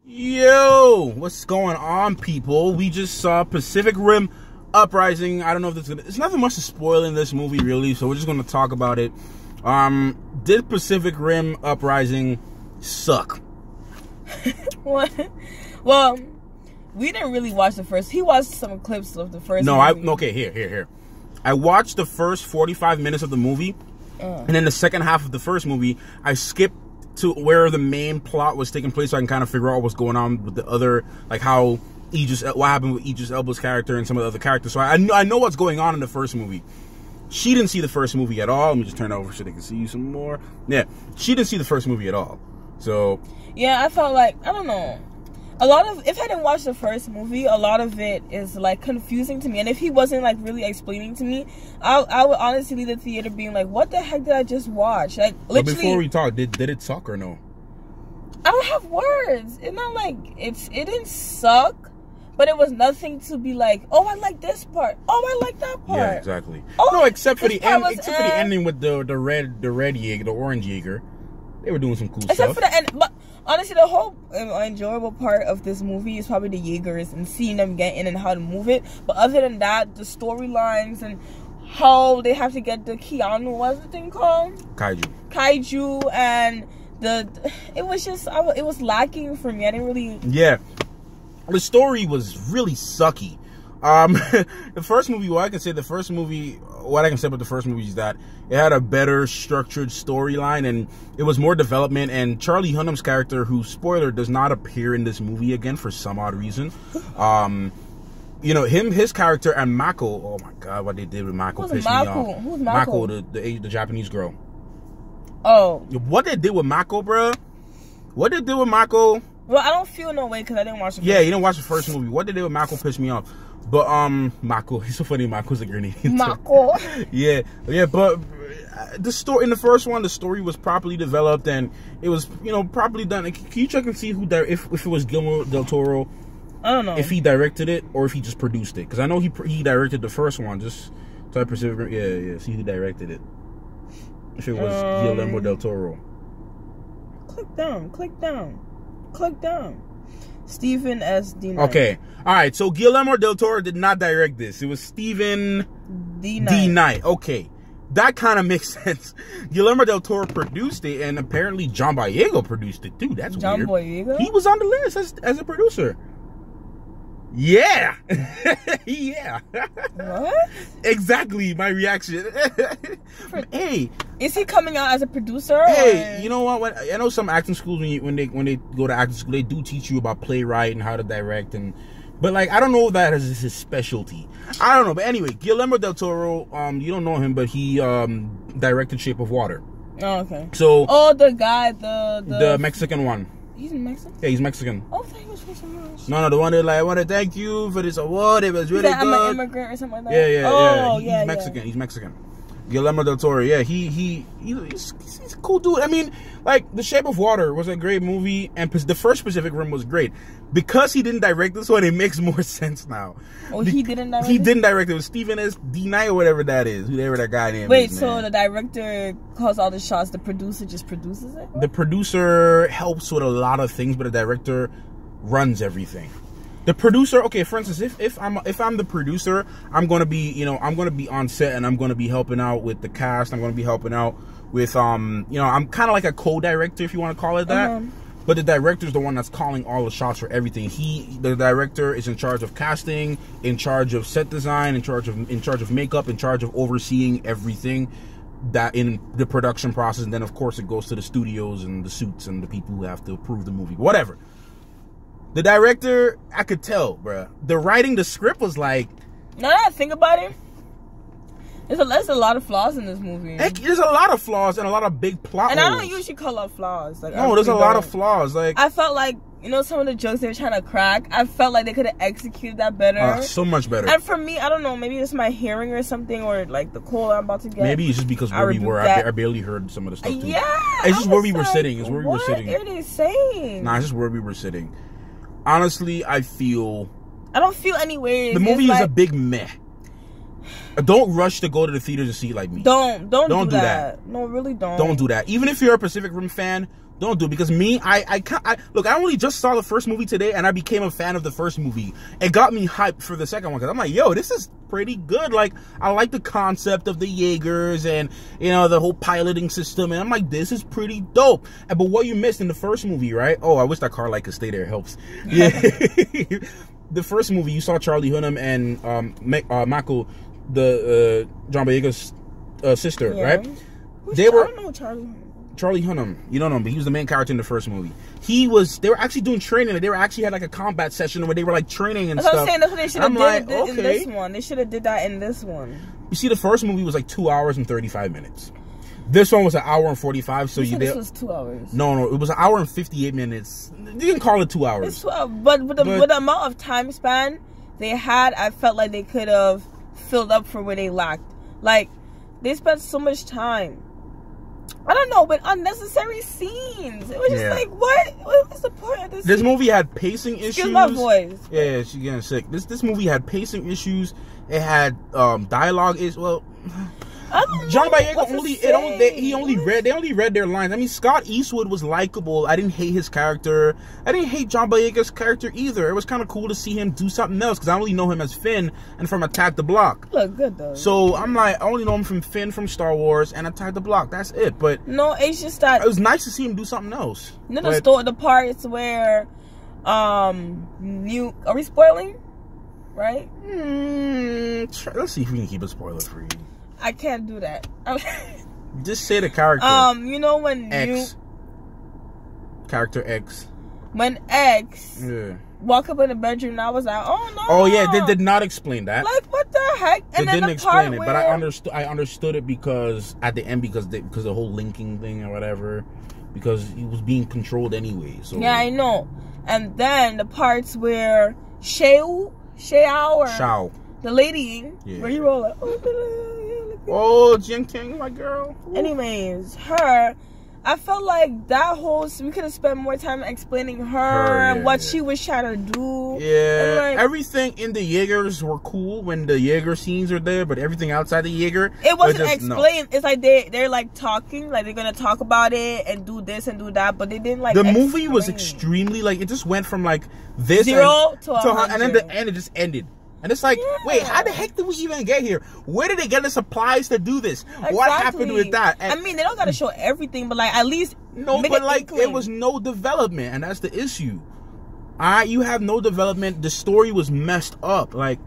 Yo, what's going on, people? We just saw Pacific Rim Uprising. I don't know if it's nothing much to spoil in this movie, really, so we're just going to talk about it. Did Pacific Rim Uprising suck? What? Well, we didn't really watch the first. He watched some clips of the first movie. Okay, here. I watched the first 45 minutes of the movie, and then the second half of the first movie, I skipped to where the main plot was taking place so I can kind of figure out what's going on with the other, like what happened with Idris Elba's character and some of the other characters. So I know what's going on in the first movie. She didn't see the first movie at all. Let me just turn it over so they can see you some more. Yeah, she didn't see the first movie at all. So yeah, I felt like, I don't know. If I didn't watch the first movie, a lot of it is like confusing to me. And if he wasn't like really explaining to me, I would honestly leave the theater being like, what the heck did I just watch? Like, literally. But before we talk, did it suck or no? I don't have words. It's not like it didn't suck, but it was nothing to be like, oh, I like this part. Oh, I like that part. Yeah, exactly. Oh, no, except for the ending with the red Jaeger, the orange Jaeger. They were doing some cool stuff. Except for the end, but honestly, the whole enjoyable part of this movie is probably the Jaegers and seeing them get in and how to move it. But other than that, the storylines and how they have to get the Keanu, what's the thing called? Kaiju, and it was lacking for me. I didn't really. Yeah, the story was really sucky. The first movie, what I can say about the first movie is that it had a better structured storyline and it was more development. And Charlie Hunnam's character, who, spoiler, does not appear in this movie again for some odd reason. You know, his character and Mako. Oh my God, what they did with Mako pissed me off. Who's Mako? The Japanese girl. Oh, what they did with Mako, bruh? What they did with Mako? Well, I don't feel no way because I didn't watch the first. Yeah, you didn't watch the first movie. What they did with Mako pissed me off. But Mako, he's so funny. Mako's a grenade. Mako. yeah. But the story in the first one, the story was properly developed and it was, properly done. Can you check and see if it was Guillermo del Toro? I don't know if he directed it or if he just produced it. Because I know he directed the first one. Just type Pacific. Yeah. See who directed it. If it was Guillermo del Toro. Click down. Stephen S. D. Knight. Okay. All right. So Guillermo del Toro did not direct this. It was Stephen D. Knight. Okay. That kind of makes sense. Guillermo del Toro produced it, and apparently John Boyega produced it too. That's John weird. Boyega? He was on the list as a producer. Yeah. Yeah. What? Exactly my reaction. Hey. Is he coming out as a producer? Hey, you know what? I know some acting schools when they go to acting school, they do teach you about playwright and how to direct, but like I don't know if that is his specialty. I don't know, but anyway, Guillermo del Toro, you don't know him, but he directed Shape of Water. Oh, okay. So the guy, the Mexican one. He's Mexican? Yeah, he's Mexican. Oh, I thought he was from somewhere else. No, the one that I want to thank you for this award. It was really good. I'm an immigrant or something like that. Yeah. He's Mexican. He's Mexican. Guillermo del Toro. Yeah, he's a cool dude. I mean, like The Shape of Water was a great movie, and the first Pacific Rim was great. Because he didn't direct this one, it makes more sense now. Oh, he didn't direct it? He didn't direct it. It was Stephen S. D. Knight or whatever that is. Whoever that guy name Wait, is. so the director calls all the shots, the producer just produces it? The producer helps with a lot of things, but the director runs everything. The producer, okay, for instance, if I'm the producer, I'm gonna be on set and I'm gonna be helping out with the cast. I'm gonna be helping out with I'm kind of like a co-director, if you want to call it that. But the director's the one that's calling all the shots for everything. The director is in charge of casting, in charge of set design, in charge of makeup, in charge of overseeing everything that in the production process. And then of course it goes to the studios and the suits and the people who have to approve the movie, whatever. The director, I could tell, bruh. The writing, the script was like. Now that I think about it, there's a lot of flaws in this movie. There's a lot of flaws and a lot of big plot holes. And I don't usually call out flaws. Like, no, there's a lot of flaws. Like, I felt like, some of the jokes they were trying to crack, I felt like they could have executed that better. So much better. And for me, I don't know, maybe it's my hearing or something, or like the cold I'm about to get. Maybe it's just because where we were. I barely heard some of the stuff too. Yeah. It's just where we were sitting. It's where we were sitting. What are they saying? Nah, it's just where we were sitting. Honestly, I don't feel anywhere. The movie is a big meh. Don't rush to go to the theater to see it like me. Don't do that. No, really don't. Don't do that. Even if you're a Pacific Rim fan, Don't do it, because me, I can't. Look, I only just saw the first movie today, and I became a fan of the first movie. It got me hyped for the second one, because I'm like, yo, this is pretty good. Like, I like the concept of the Jaegers and, you know, the whole piloting system, and I'm like, this is pretty dope. But what you missed in the first movie, right? Oh, I wish that car light could stay there. It helps. Yeah. The first movie, you saw Charlie Hunnam and Mako, the John Boyega's sister, right? I don't know Charlie Hunnam, you don't know him, but he was the main character in the first movie. They were actually doing training. They were actually had like a combat session where they were like training and stuff. I'm saying that's what they should have did in this one. They should have did that in this one. You see, the first movie was like 2 hours and 35 minutes. This one was an hour and 45. So this was 2 hours. No, it was an hour and 58 minutes. You can call it 2 hours. It's 12, but with the amount of time span they had, I felt like they could have filled up for where they lacked. Like, they spent so much time, I don't know, with unnecessary scenes. It was just like, what was the point of this? This movie had pacing issues. Excuse my voice. Yeah, she's getting sick. This movie had pacing issues. It had dialogue is John Boyega they only read their lines. I mean, Scott Eastwood was likable. I didn't hate his character. I didn't hate John Boyega's character either. It was kind of cool to see him do something else, because I only know him as Finn and from Attack the Block. Look good though. So I'm like, I only know him from Finn from Star Wars and Attack the Block. That's it. But no, it's just that it was nice to see him do something else. You know the parts where are we spoiling? Right? Let's see if we can keep it spoiler free. I can't do that. Just say the character. You know when character X. When X walk up in the bedroom, and I was like, oh no. Oh yeah, they did not explain that. Like, what the heck? And they didn't explain it, but I understood it because at the end, because the whole linking thing or whatever, because he was being controlled anyway. So yeah, I know. And then the parts where Shao, the lady, where you roll like, oh, Jing King, my girl. Anyways, her, I felt like that whole, we could have spent more time explaining her and what she was trying to do. Yeah, like, everything in the Jaegers were cool when the Jaeger scenes are there, but everything outside the Jaeger, it wasn't explained. No. It's like they're like talking, like they're gonna talk about it and do this and do that, but they didn't like. The movie was extremely like, it just went from like this 0 to 100, and then the end it just ended. And it's like, wait, how the heck did we even get here? Where did they get the supplies to do this? Exactly. What happened with that? And I mean, they don't gotta show everything, but like at least but like there was no development, and that's the issue. You have no development. The story was messed up. Like,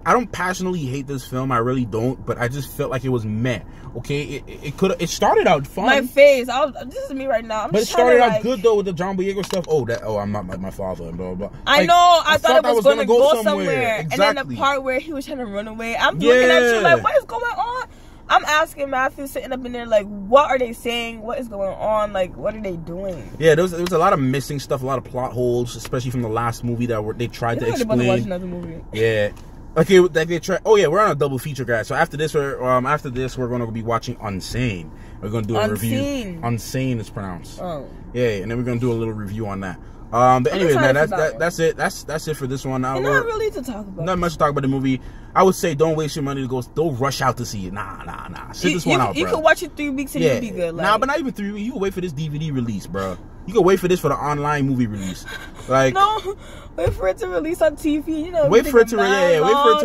I don't passionately hate this film, I really don't, but I just felt like it was meh. Okay, it started out fun. My face, this is me right now. But it started out good though with the John Boyega stuff. I'm not like my father and blah blah blah. I know. I thought it was going to go somewhere. Exactly. And then the part where he was trying to run away, I'm looking at you like, what is going on? I'm asking Matthew, sitting up in there like, what are they saying? What is going on? Like, what are they doing? Yeah, there was a lot of missing stuff, a lot of plot holes, especially from the last movie that they tried to explain. To watch another movie. Yeah. Okay, like they try. Oh yeah, we're on a double feature, guys. So after this, we're going to be watching Unsane. We're going to do a review. Unsane is pronounced. Oh. Yeah, and then we're going to do a little review on that. But anyways, man, that's it. That's it for this one. Not really to talk about. Not much to talk about the movie. I would say don't waste your money to go. Don't rush out to see it. Nah. Sit this one out, bro. You can watch it 3 weeks and it'll be good. Like. Nah, but not even 3 weeks. You can wait for this DVD release, bro. You can wait for this for the online movie release. Like no, wait for it to release on TV. You know, wait for it to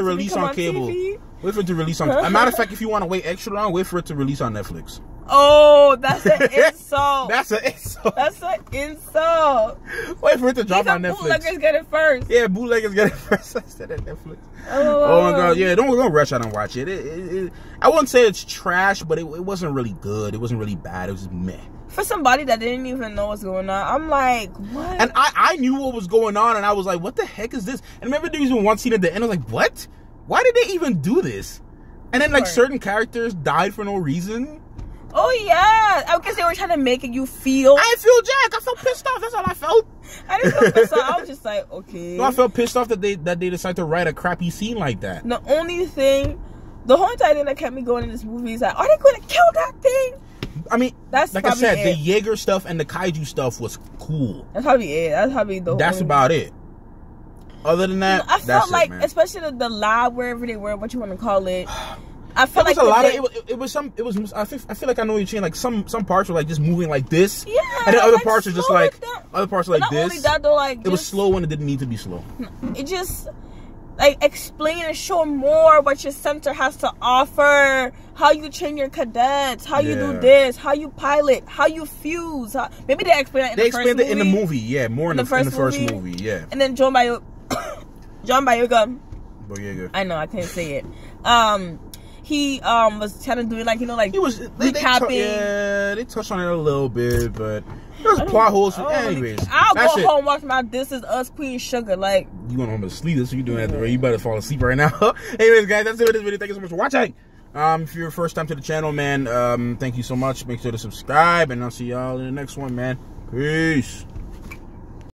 release on cable. Wait for it to release on. As a matter of fact, if you want to wait extra long, wait for it to release on Netflix. Oh, that's an insult. That's an insult. That's an insult. Wait for it to drop on Netflix. Bootleggers get it first. Yeah, bootleggers get it first. I said at Netflix. Oh my god, yeah, don't rush out and watch it. I wouldn't say it's trash, but it wasn't really good. It wasn't really bad. It was just meh. For somebody that didn't even know what's going on, I'm like, what? And I knew what was going on, and I was like, what the heck is this? And remember there was one scene at the end, I was like, what? Why did they even do this? And then like certain characters died for no reason. Oh yeah, I guess they were trying to make you feel. I didn't feel jack. I felt pissed off. That's all I felt. I didn't feel pissed off. I was just like, okay. No, I felt pissed off that they decided to write a crappy scene like that. The only thing that kept me going in this movie is like, are they going to kill that thing? I mean, that's like I said, the Jaeger stuff and the kaiju stuff was cool. That's probably it. That's about it. Other than that, I felt like, especially the lab, wherever they were, what you want to call it. I feel like a lot of I feel like I know what you're saying. Like some parts were like just moving like this. Yeah. And then other like, parts are just like other parts are like not this. Only that, though, like it was slow when it didn't need to be slow. It just like explain and show more what your center has to offer, how you train your cadets, how you do this, how you pilot, how you fuse. Maybe they explain it in the first movie. They explained it in the movie, yeah, more in the first movie, yeah. And then John Boyega. Boyega. I know I can't say it. He was trying to do it like like he was recapping. They touched on it a little bit, but there's plot holes. Anyways, I'll go home watch my This Is Us Queen Sugar. Like you going home to sleep? That's what you doing at the way. You better fall asleep right now. Anyways, guys, that's it for this video. Thank you so much for watching. If you're first time to the channel, man, thank you so much. Make sure to subscribe, and I'll see y'all in the next one, man. Peace.